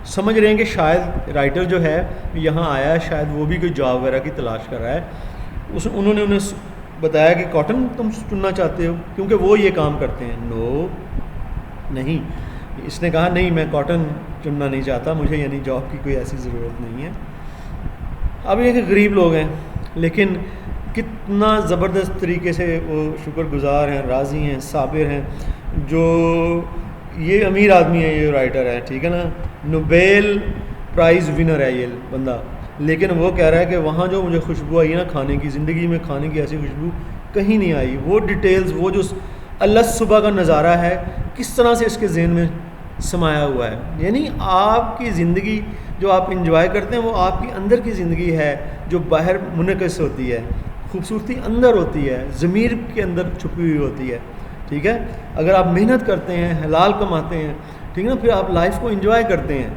سمجھ رہے ہیں کہ شاید رائٹر جو ہے یہاں آیا ہے, شاید وہ بھی کوئی جاب وغیرہ کی تلاش کر رہا ہے. انہوں نے انہیں بتایا کہ کاٹن تم چننا چاہتے ہو کیونکہ وہ یہ کام کرتے ہیں. نو نہیں. اس نے کہا نہیں میں کاٹن چننا نہیں چاہتا, مجھے یعنی جاب کی کوئی ایسی ضرورت نہیں ہے. اب یہ کہ غریب لوگ ہیں لیکن کتنا زبردست طریقے سے وہ شکر گزار ہیں, راضی ہیں, صابر ہیں. جو یہ امیر آدمی ہے, یہ رائٹر ہے, ٹھیک ہے نا, نوبیل پرائز ونر ہے یہ بندہ, لیکن وہ کہہ رہا ہے کہ وہاں جو مجھے خوشبو آئی نا کھانے کی, زندگی میں کھانے کی ایسی خوشبو کہیں نہیں آئی. وہ ڈیٹیلز, وہ جو اللہ صبح کا نظارہ ہے کس طرح سے اس کے ذہن میں سمایا ہوا ہے. یعنی آپ کی زندگی جو آپ انجوائے کرتے ہیں وہ آپ کی اندر کی زندگی ہے جو باہر منعکس ہوتی ہے. خوبصورتی اندر ہوتی ہے, ضمیر کے اندر چھپی ہوئی ہوتی ہے, ٹھیک ہے. اگر آپ محنت کرتے ہیں, حلال کماتے ہیں, ٹھیک ہے نا, پھر آپ لائف کو انجوائے کرتے ہیں.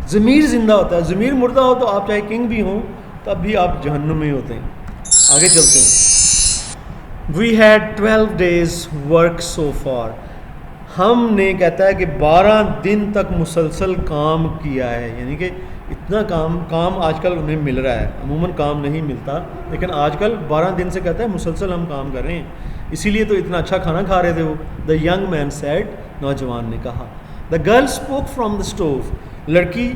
ضمیر زندہ ہوتا ہے. ضمیر مردہ ہو تو آپ چاہے کنگ بھی ہوں تب بھی آپ جہنم میں ہوتے ہیں. آگے چلتے ہیں. We had 12 days work so far. ہم نے کہتا ہے کہ 12 دن تک مسلسل کام کیا ہے. یعنی کہ اتنا کام آج کل انہیں مل رہا ہے, عموماً کام نہیں ملتا, لیکن آج کل 12 دن سے کہتا ہے مسلسل ہم کام کر رہے ہیں, اسی لیے تو اتنا اچھا کھانا کھا رہے تھے وہ. The young man said. نوجوان نے کہا. The girl spoke from the stove. لڑکی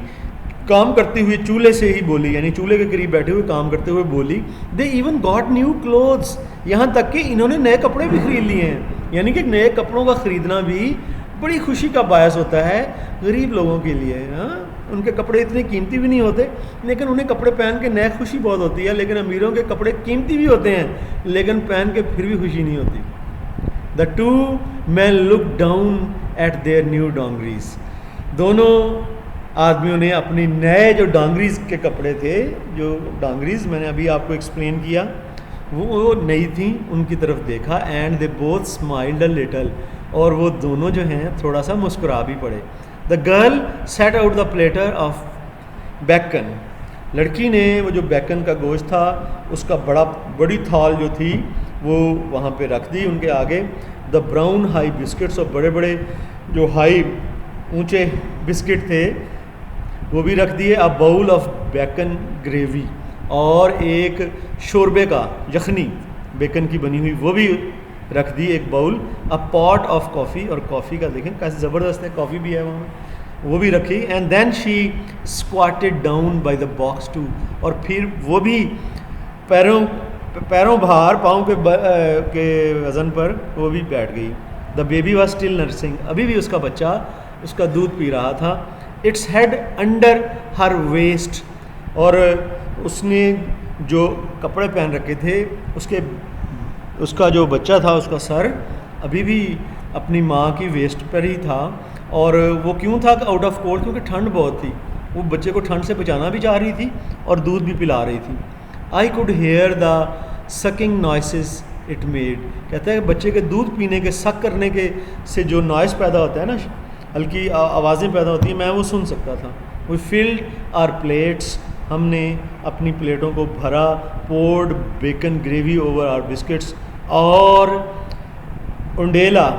کام کرتے ہوئے چولہے سے ہی بولی, یعنی چولہے کے قریب بیٹھے ہوئے کام کرتے ہوئے بولی. They even got new clothes. یہاں تک کہ انہوں نے نئے کپڑے بھی خرید لیے ہیں. یعنی کہ نئے کپڑوں کا خریدنا بھی بڑی خوشی کا باعث ہوتا ہے غریب لوگوں کے لیے. ان کے کپڑے اتنے قیمتی بھی نہیں ہوتے لیکن انہیں کپڑے پہن کے نئے خوشی بہت ہوتی ہے. لیکن امیروں کے کپڑے قیمتی بھی ہوتے ہیں لیکن پہن کے پھر بھی خوشی نہیں ہوتی. The two men look down at their new dungarees. دونوں آدمیوں نے اپنی نئے جو ڈانگریز کے کپڑے تھے, جو ڈانگریز میں نے ابھی آپ کو ایکسپلین کیا وہ نئی تھیں, ان کی طرف دیکھا. And they both smiled a little. اور وہ دونوں جو ہیں تھوڑا سا مسکرا بھی پڑے. The girl set out the platter of bacon. لڑکی نے وہ جو بیکن کا گوشت تھا اس کا بڑی تھال جو تھی وہ وہاں پہ رکھ دی ان کے آگے. دا براؤن ہائی بسکٹس. اور بڑے بڑے جو ہائی اونچے بسکٹ تھے وہ بھی رکھ دیے. ا باؤل آف بیکن گریوی. اور ایک شوربے کا یخنی بیکن کی بنی ہوئی وہ بھی رکھ دی ایک bowl. A part of coffee. اور کافی کا دیکھیں کیسے زبردست ہے, کافی بھی ہے وہاں, وہ بھی رکھی. And then she squatted down by the box too. اور پھر وہ بھی پیروں پیروں بھار پاؤں کے وزن پر وہ بھی بیٹھ گئی. دا بیبی واز اسٹل نرسنگ, ابھی بھی اس کا بچہ اس کا دودھ پی رہا تھا. Its head under her waist, اور اس نے جو کپڑے پہن رکھے تھے اس کا جو بچہ تھا اس کا سر ابھی بھی اپنی ماں کی ویسٹ پر ہی تھا. اور وہ کیوں تھا آؤٹ آف کولڈ, کیونکہ ٹھنڈ بہت تھی, وہ بچے کو ٹھنڈ سے بچانا بھی چاہ رہی تھی اور دودھ بھی پلا رہی تھی. I could hear the sucking noises it made, کہتا ہے کہ بچے کے دودھ پینے کے سک کرنے کے سے جو نوائز پیدا ہوتا ہے نا, ہلکی آوازیں پیدا ہوتی ہیں, میں وہ سن سکتا تھا. وی فلڈ آر پلیٹس, ہم نے اپنی پلیٹوں کو بھرا. Poured bacon gravy over our biscuits, اور انڈیلا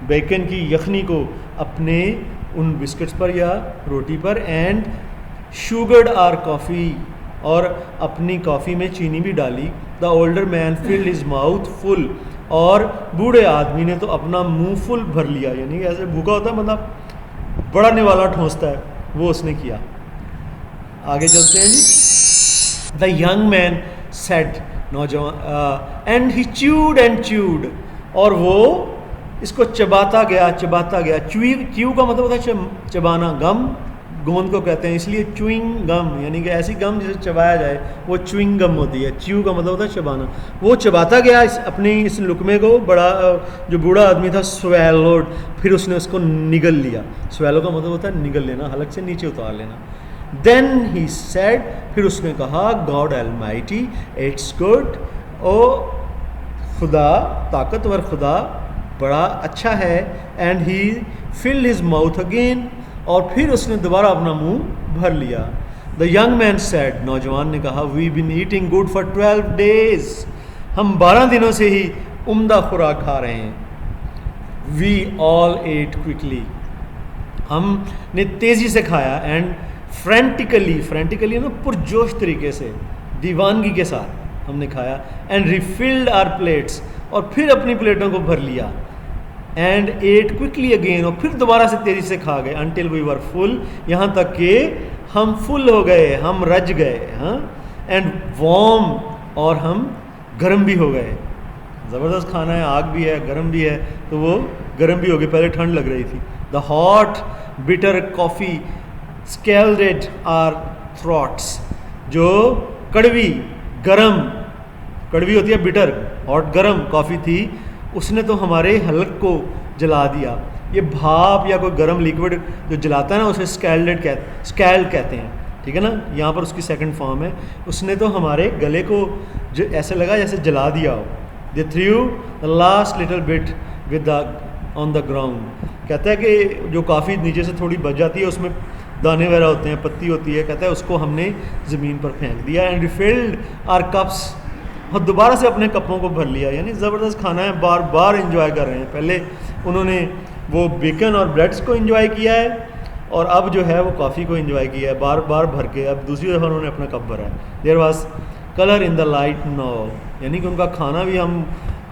بیکن کی یخنی کو اپنے ان بسکٹس پر یا روٹی پر. اینڈ شوگرڈ آر کافی, اور اپنی کافی میں چینی بھی ڈالی. The older man filled his mouth full, اور بوڑھے آدمی نے تو اپنا منہ فل بھر لیا, یعنی ایسے بھوکا ہوتا ہے بندہ بڑھنے والا ٹھونستا ہے, وہ اس نے کیا. آگے چلتے ہیں جی. دا ینگ مین سیڈ, نوجوان, and he chewed and chewed, اور وہ اس کو چباتا گیا. چیو کا مطلب ہوتا ہے چبانا, گم گوند کو کہتے ہیں, اس لیے چوئنگ گم, یعنی کہ ایسی گم جسے چبایا جائے وہ چوئنگ گم ہوتی ہے. چیو کا مطلب ہوتا ہے چبانا. وہ چباتا گیا اپنی اس لقمے کو. بڑا جو بوڑھا آدمی تھا سویلوڈ, پھر اس نے اس کو نگل لیا. سویلو کا مطلب ہوتا ہے نگل لینا, حلق سے نیچے اتار لینا. دین ہی سیڈ, پھر اس نے کہا, گاڈ المائٹی اٹس گڈ, او خدا, طاقتور خدا بڑا اچھا ہے. And he filled his mouth again, اور پھر اس نے دوبارہ اپنا منہ بھر لیا. دا ینگ مین سیڈ, نوجوان نے کہا, وی بین ایٹنگ گڈ فار 12 days, ہم 12 دنوں سے ہی عمدہ خوراک کھا رہے ہیں. وی آل ایٹ کوئکلی, ہم نے تیزی سے کھایا. اینڈ فرینٹیکلی نا پرجوش طریقے سے, دیوانگی کے ساتھ ہم نے کھایا. اینڈ ریفلڈ آر پلیٹس, اور پھر اپنی پلیٹوں کو بھر لیا. اینڈ ایٹ کوئکلی اگین, اور پھر دوبارہ سے تیزی سے کھا گئے. انٹل وی ور فل, یہاں تک کہ ہم فل ہو گئے, ہم رج گئے. ہاں. اینڈ وارم, اور ہم گرم بھی ہو گئے. زبردست کھانا ہے, آگ بھی ہے, گرم بھی ہے, تو وہ گرم بھی ہو گئے, پہلے ٹھنڈ لگ رہی تھی. The hot butter coffee scalded our throats, جو کڑوی ہوتی ہے بٹر, ہاٹ گرم کافی تھی, اس نے تو ہمارے حلق کو جلا دیا. یہ بھاپ یا کوئی گرم لیکوڈ جو جلاتا ہے نا, اسے اسکیلڈ کہتے ہیں, ٹھیک ہے نا. یہاں پر اس کی سیکنڈ فارم ہے. اس نے تو ہمارے گلے کو جو ایسے لگا جیسے جلا دیا ہو. They threw the last little bit with the on the ground, کہتا ہے کہ جو کافی نیچے سے تھوڑی بچ جاتی ہے, اس میں دانے وغیرہ ہوتے ہیں, پتی ہوتی ہے, کہتا ہے اس کو ہم نے زمین پر پھینک دیا. اینڈ ریفلڈ آر کپس, اور دوبارہ سے اپنے کپوں کو بھر لیا. یعنی زبردست کھانا ہے, بار بار انجوائے کر رہے ہیں. پہلے انہوں نے وہ بیکن اور بریڈس کو انجوائے کیا ہے, اور اب جو ہے وہ کافی کو انجوائے کیا ہے بار بار بھر کے. اب دوسری دفعہ انہوں نے اپنا کپ بھرا ہے. There was colour in the light now, یعنی کہ ان کا کھانا بھی, ہم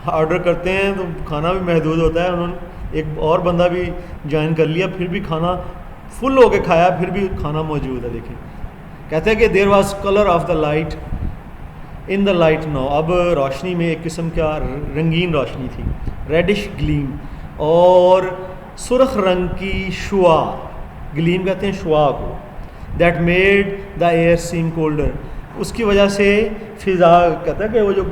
آرڈر کرتے ہیں تو کھانا بھی محدود ہوتا ہے. انہوں نے ایک اور بندہ بھی جوائن کر لیا, پھر بھی کھانا فل ہو کے کھایا, پھر بھی کھانا موجود ہے. دیکھیں, کہتے ہیں کہ there was colour of the light in the light now, اب روشنی میں ایک قسم کا رنگین روشنی تھی. ریڈش گلیم, اور سرخ رنگ کی شعاع, گلیم کہتے ہیں شعاع کو. That made the air seem colder, اس کی وجہ سے فضا, کہتا ہے کہ وہ جو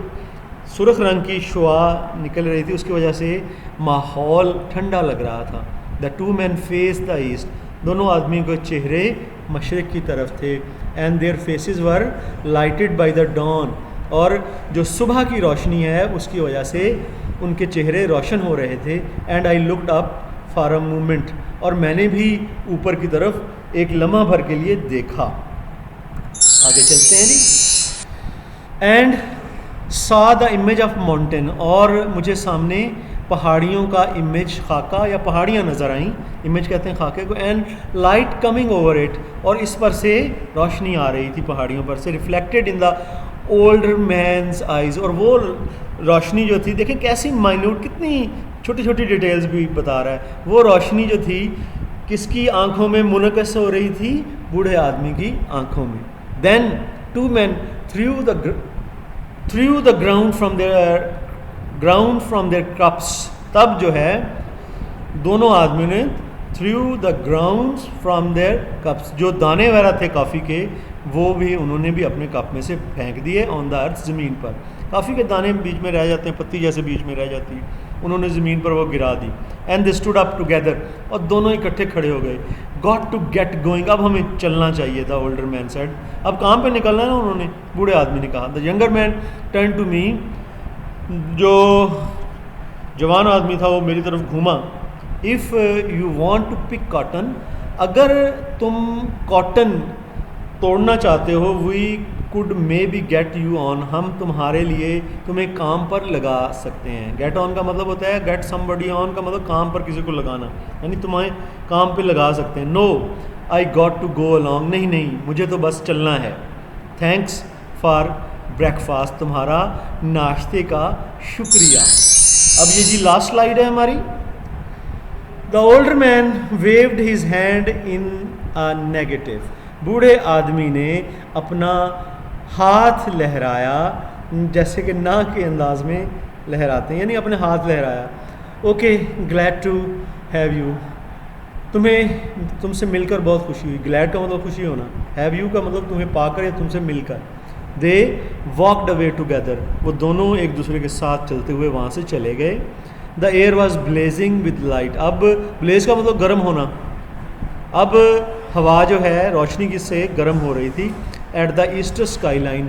سرخ رنگ کی شعاع نکل رہی تھی, اس کی وجہ سے ماحول ٹھنڈا لگ رہا تھا. The two men faced the east, دونوں آدمیوں کے چہرے مشرق کی طرف تھے. And their faces were lighted by the dawn, اور جو صبح کی روشنی ہے اس کی وجہ سے ان کے چہرے روشن ہو رہے تھے. And I looked up for a moment, اور میں نے بھی اوپر کی طرف ایک لمحہ بھر کے لیے دیکھا. آگے چلتے ہیں جی. اینڈ سا دا امیج آف ماؤنٹین, اور مجھے سامنے پہاڑیوں کا امیج, خاکہ یا پہاڑیاں نظر آئیں, امیج کہتے ہیں خاکے کو. And light coming over it, اور اس پر سے روشنی آ رہی تھی پہاڑیوں پر سے. Reflected in the older man's eyes, اور وہ روشنی جو تھی, دیکھیں کیسی مائنیوٹ, کتنی چھوٹی چھوٹی ڈیٹیلز بھی بتا رہا ہے. وہ روشنی جو تھی کس کی آنکھوں میں منعکس ہو رہی تھی, بوڑھے آدمی کی آنکھوں میں. Then two men threw the threw the ground from their cups. تب جو ہے دونوں آدمیوں نے threw the grounds from their cups, جو دانے وغیرہ تھے کافی کے وہ بھی انہوں نے بھی اپنے کپ میں سے پھینک دیے on the earth, زمین پر. کافی کے دانے بیچ میں رہ جاتے ہیں, پتی جیسے بیچ میں رہ جاتی, انہوں نے زمین پر وہ گرا دی. And they stood up together, اور دونوں اکٹھے کھڑے ہو گئے. گاٹ ٹو گیٹ گوئنگ, اب ہمیں چلنا چاہیے تھا. اولڈر مین سیڈ, اب کام پہ نکلنا ہے نا انہوں نے, بوڑھے آدمی نے کہا. The younger man turn to me, جو جوان آدمی تھا وہ میری طرف گھوما. If you want to pick cotton, اگر تم کاٹن توڑنا چاہتے ہو, وی could maybe get you on, ہم تمہارے لیے تمہیں کام پر لگا سکتے ہیں. get on کا مطلب ہوتا ہے get somebody on کا مطلب کام پر کسی کو لگانا, یعنی تمہیں کام پہ لگا سکتے ہیں. no I got to go along, نہیں مجھے تو بس چلنا ہے. thanks for breakfast, تمہارا ناشتے کا شکریہ. اب یہ جی لاسٹ سلائیڈ ہے ہماری. the older man waved his hand in a negative, بوڑھے آدمی نے اپنا ہاتھ لہرایا, جیسے کہ نہ کے انداز میں لہراتے ہیں, یعنی اپنے ہاتھ لہرایا. Okay glad to have you, تم سے مل کر بہت خوشی ہوئی. گلیڈ کا مطلب خوشی ہونا, ہیو یو کا مطلب تمہیں پا کر یا تم سے مل کر. دے واکڈ اوے ٹوگیدر, وہ دونوں ایک دوسرے کے ساتھ چلتے ہوئے وہاں سے چلے گئے. The air was blazing with light, اب بلیز کا مطلب گرم ہونا, اب ہوا جو ہے روشنی کی سے گرم ہو رہی تھی. At the east skyline,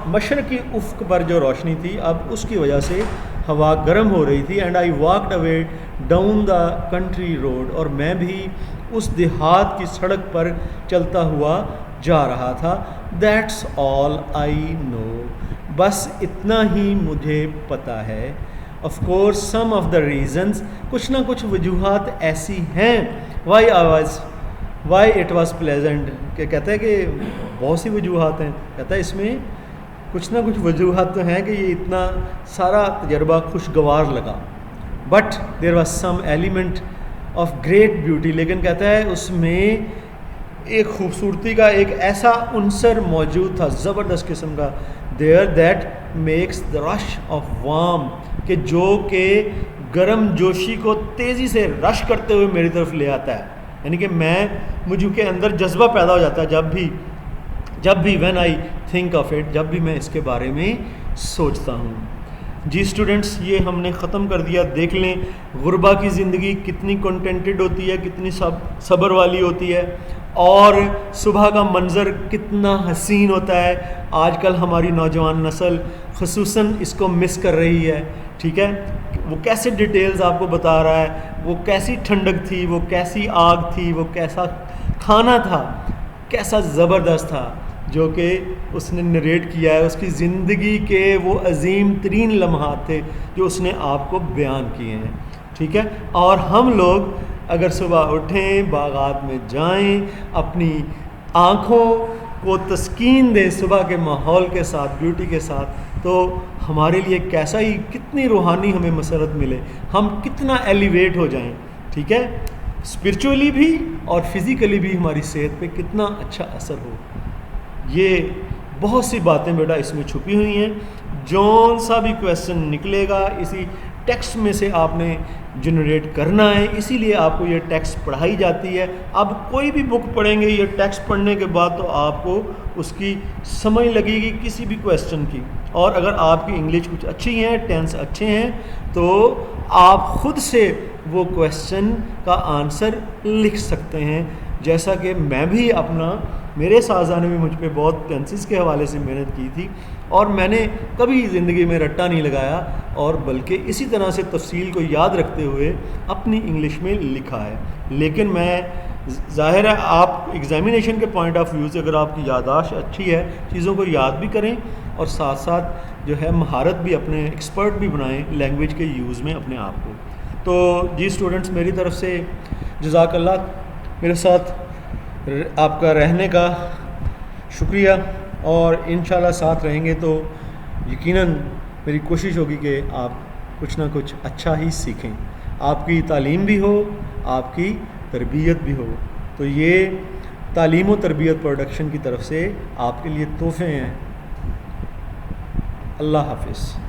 مشرقی افق پر جو روشنی تھی اب اس کی وجہ سے ہوا گرم ہو رہی تھی. And I walked away down the country road, اور میں بھی اس دیہات کی سڑک پر چلتا ہوا جا رہا تھا. دیٹس آل آئی نو, بس اتنا ہی مجھے پتہ ہے. Of course some of the reasons, کچھ نہ کچھ وجوہات ایسی ہیں. وائی اٹ واز پلیزنٹ, کہ کہتا ہے کہ بہت سی وجوہات ہیں, کہتا ہے اس میں کچھ نہ کچھ وجوہات تو ہیں کہ یہ اتنا سارا تجربہ خوشگوار لگا. But there was some element of great beauty, لیکن کہتا ہے اس میں ایک خوبصورتی کا ایک ایسا عنصر موجود تھا, زبردست قسم کا. There that makes the rush of warm, کہ جو کہ گرم جوشی کو تیزی سے رش کرتے ہوئے میری طرف لے آتا ہے, یعنی کہ مجھ کے اندر جذبہ پیدا ہو جاتا ہے جب بھی when I think of it, جب بھی میں اس کے بارے میں سوچتا ہوں. جی اسٹوڈنٹس, یہ ہم نے ختم کر دیا. دیکھ لیں غربا کی زندگی کتنی کنٹینٹڈ ہوتی ہے, کتنی صبر والی ہوتی ہے, اور صبح کا منظر کتنا حسین ہوتا ہے. آج کل ہماری نوجوان نسل خصوصاً اس کو مس کر رہی ہے. ٹھیک ہے, وہ کیسے ڈیٹیلز آپ کو بتا رہا ہے, وہ کیسی ٹھنڈک تھی, وہ کیسی آگ تھی, وہ کیسا کھانا تھا, کیسا زبردست تھا جو کہ اس نے نریٹ کیا ہے. اس کی زندگی کے وہ عظیم ترین لمحات تھے جو اس نے آپ کو بیان کیے ہیں. ٹھیک ہے, اور ہم لوگ اگر صبح اٹھیں, باغات میں جائیں, اپنی آنکھوں کو تسکین دیں صبح کے ماحول کے ساتھ, بیوٹی کے ساتھ, تو ہمارے لیے کیسا ہی کتنی روحانی ہمیں مسرت ملے, ہم کتنا ایلیویٹ ہو جائیں. ٹھیک ہے, اسپرچولی بھی اور فزیکلی بھی ہماری صحت پہ کتنا اچھا اثر ہو. یہ بہت سی باتیں بیٹا اس میں چھپی ہوئی ہیں. جون سا بھی کویسچن نکلے گا اسی ٹیکسٹ میں سے آپ نے جنریٹ کرنا ہے, اسی لیے آپ کو یہ ٹیکسٹ پڑھائی جاتی ہے. اب کوئی بھی بک پڑھیں گے, یہ ٹیکسٹ پڑھنے کے بعد تو آپ کو اس کی سمجھ لگے گی کسی بھی کویسچن کی. اور اگر آپ کی انگلش کچھ اچھی ہیں, ٹینس اچھے ہیں, تو آپ خود سے وہ کویسچن کا آنسر لکھ سکتے ہیں. جیسا کہ میں بھی میرے سازہ نے بھی مجھ پہ بہت ٹینسز کے حوالے سے محنت کی تھی, اور میں نے کبھی زندگی میں رٹا نہیں لگایا, اور بلکہ اسی طرح سے تفصیل کو یاد رکھتے ہوئے اپنی انگلش میں لکھا ہے. لیکن میں ظاہر ہے آپ ایگزامینیشن کے پوائنٹ آف ویو سے اگر آپ کی یادداشت اچھی ہے, چیزوں کو یاد بھی کریں, اور ساتھ ساتھ جو ہے مہارت بھی اپنے ایکسپرٹ بھی بنائیں لینگویج کے یوز میں اپنے آپ کو. تو جی اسٹوڈنٹس, میری طرف سے جزاک اللہ, میرے ساتھ آپ کا رہنے کا شکریہ, اور انشاءاللہ ساتھ رہیں گے تو یقیناً میری کوشش ہوگی کہ آپ کچھ نہ کچھ اچھا ہی سیکھیں, آپ کی تعلیم بھی ہو, آپ کی تربیت بھی ہو. تو یہ تعلیم و تربیت پروڈکشن کی طرف سے آپ کے لیے تحفے ہیں. اللہ حافظ.